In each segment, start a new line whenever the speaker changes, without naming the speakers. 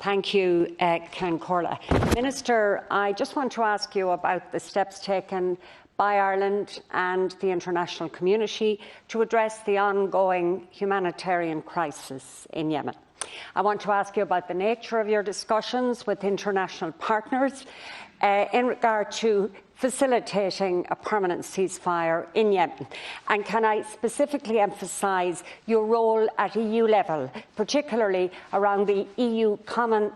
Thank you, Ken Corla. Minister, I just want to ask you about the steps taken by Ireland and the international community to address the ongoing humanitarian crisis in Yemen. I want to ask you about the nature of your discussions with international partners in regard to facilitating a permanent ceasefire in Yemen. And can I specifically emphasise your role at EU level, particularly around the EU common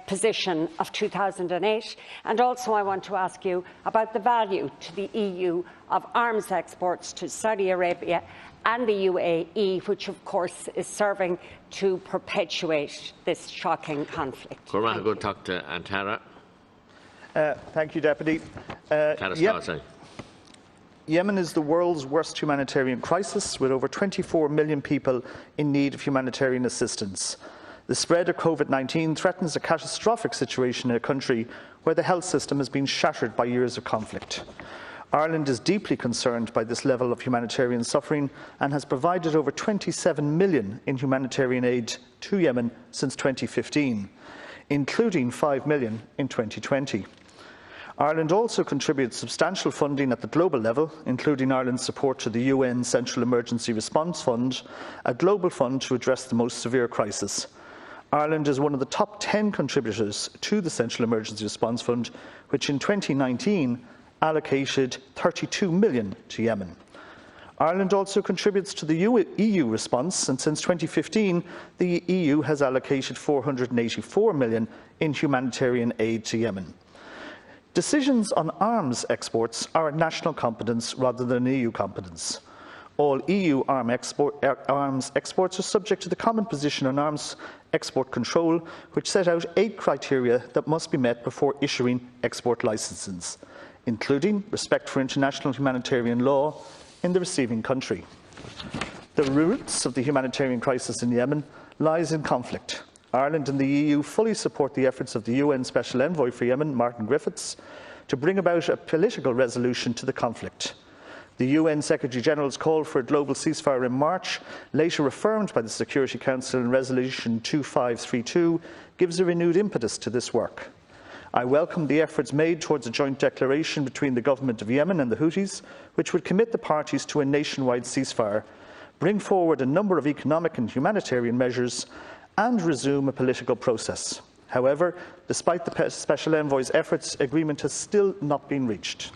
position of 2008? And also I want to ask you about the value to the EU of arms exports to Saudi Arabia and the UAE, which of course is serving to perpetuate this shocking conflict.
Good talk to Antara.
Thank you, Deputy. Yemen is the world's worst humanitarian crisis, with over 24 million people in need of humanitarian assistance. The spread of COVID-19 threatens a catastrophic situation in a country where the health system has been shattered by years of conflict. Ireland is deeply concerned by this level of humanitarian suffering and has provided over 27 million in humanitarian aid to Yemen since 2015, including 5 million in 2020. Ireland also contributes substantial funding at the global level, including Ireland's support to the UN Central Emergency Response Fund, a global fund to address the most severe crisis. Ireland is one of the top 10 contributors to the Central Emergency Response Fund, which in 2019 allocated 32 million to Yemen. Ireland also contributes to the EU response, and since 2015 the EU has allocated 484 million in humanitarian aid to Yemen. Decisions on arms exports are a national competence rather than an EU competence. All EU arms exports are subject to the Common Position on Arms Export Control, which set out 8 criteria that must be met before issuing export licences, including respect for international humanitarian law in the receiving country. The roots of the humanitarian crisis in Yemen lies in conflict. Ireland and the EU fully support the efforts of the UN Special Envoy for Yemen, Martin Griffiths, to bring about a political resolution to the conflict. The UN Secretary-General's call for a global ceasefire in March, later affirmed by the Security Council in Resolution 2532, gives a renewed impetus to this work. I welcome the efforts made towards a joint declaration between the Government of Yemen and the Houthis, which would commit the parties to a nationwide ceasefire, bring forward a number of economic and humanitarian measures, and resume a political process. However, despite the Special Envoy's efforts, agreement has still not been reached.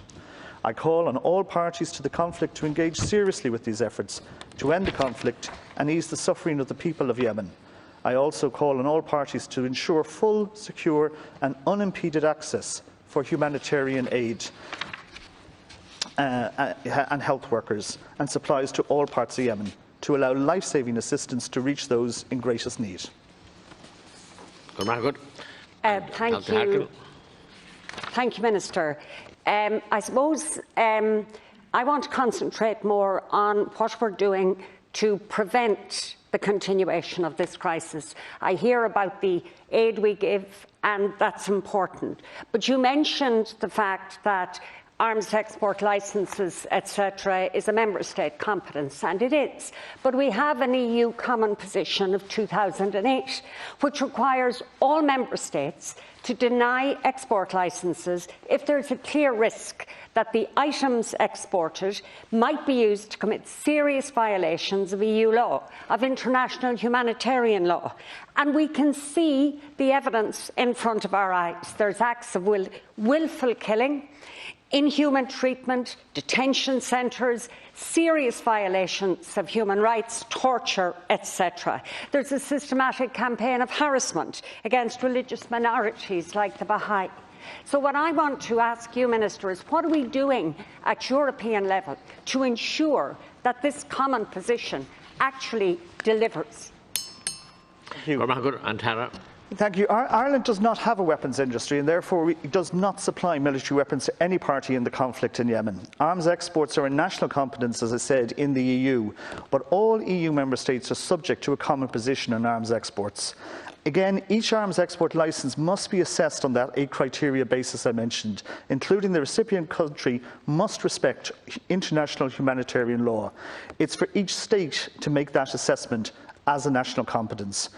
I call on all parties to the conflict to engage seriously with these efforts to end the conflict and ease the suffering of the people of Yemen. I also call on all parties to ensure full, secure and unimpeded access for humanitarian aid and health workers and supplies to all parts of Yemen, to allow life-saving assistance to reach those in greatest need.
Thank you. Thank you, Minister. I suppose I want to concentrate more on what we're doing to prevent the continuation of this crisis. I hear about the aid we give, and that's important. But you mentioned the fact that arms export licences, etc., is a member state competence, and it is. But we have an EU common position of 2008, which requires all member states to deny export licences if there is a clear risk that the items exported might be used to commit serious violations of EU law, of international humanitarian law. And we can see the evidence in front of our eyes. There's acts of willful killing, inhuman treatment, detention centres, serious violations of human rights, torture, etc. There's a systematic campaign of harassment against religious minorities like the Baha'i. So what I want to ask you, Minister, is what are we doing at European level to ensure that this common position actually delivers?
Thank you. Thank you. Ireland does not have a weapons industry and therefore does not supply military weapons to any party in the conflict in Yemen. Arms exports are a national competence, as I said, in the EU, but all EU member states are subject to a common position on arms exports. Again, each arms export licence must be assessed on that 8 criteria basis I mentioned, including the recipient country must respect international humanitarian law. It's for each state to make that assessment as a national competence.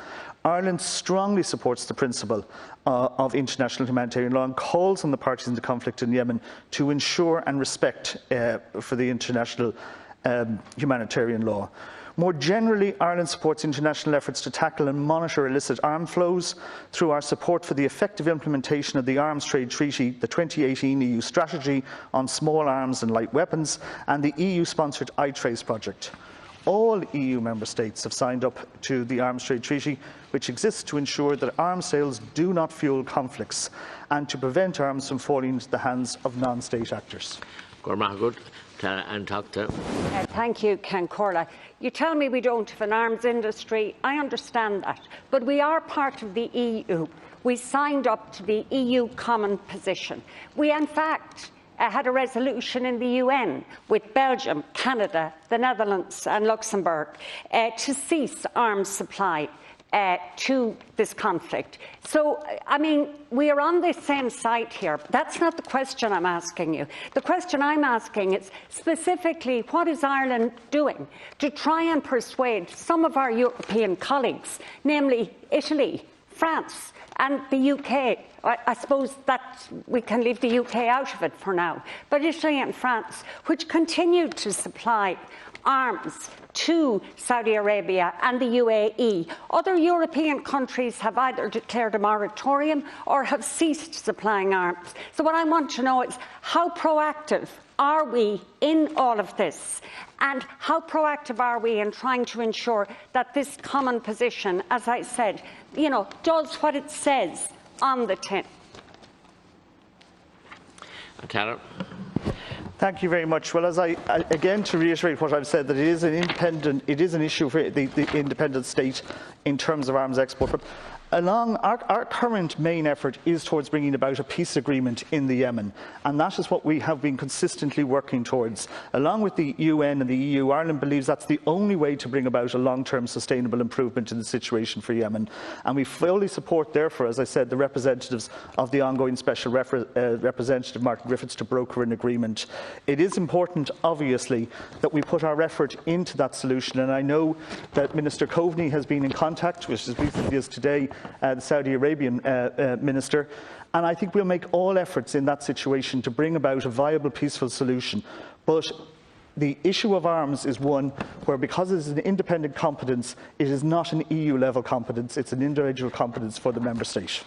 Ireland strongly supports the principle of international humanitarian law and calls on the parties in the conflict in Yemen to ensure and respect for the international humanitarian law. More generally, Ireland supports international efforts to tackle and monitor illicit arms flows through our support for the effective implementation of the Arms Trade Treaty, the 2018 EU Strategy on Small Arms and Light Weapons, and the EU-sponsored iTrace project. All EU member states have signed up to the Arms Trade Treaty, which exists to ensure that arms sales do not fuel conflicts and to prevent arms from falling into the hands of non-state actors.
Thank you, Ken Corla. You tell me we don't have an arms industry. I understand that. But we are part of the EU. We signed up to the EU common position. We, in fact, had a resolution in the UN with Belgium, Canada, the Netherlands and Luxembourg to cease arms supply to this conflict. So, I mean, we are on the same side here. But that's not the question I'm asking you. The question I'm asking is specifically, what is Ireland doing to try and persuade some of our European colleagues, namely Italy, France and the UK? I suppose that we can leave the UK out of it for now. But Italy and France, which continue to supply arms to Saudi Arabia and the UAE. Other European countries have either declared a moratorium or have ceased supplying arms. So what I want to know is, how proactive are we in all of this? And how proactive are we in trying to ensure that this common position, as I said, does what it says on the tin?
Thank you very much. Well, again, to reiterate what I've said, that it is an issue for the independent state in terms of arms export. But our current main effort is towards bringing about a peace agreement in the Yemen, and that is what we have been consistently working towards. Along with the UN and the EU, Ireland believes that's the only way to bring about a long-term sustainable improvement in the situation for Yemen, and we fully support, therefore, as I said, the representatives of the ongoing Special Representative Martin Griffiths to broker an agreement. It is important, obviously, that we put our effort into that solution, and I know that Minister Coveney has been in contact, which as recently as today, the Saudi Arabian minister, and I think we'll make all efforts in that situation to bring about a viable, peaceful solution. But the issue of arms is one where, because it is an independent competence, it is not an EU-level competence, it's an individual competence for the member state.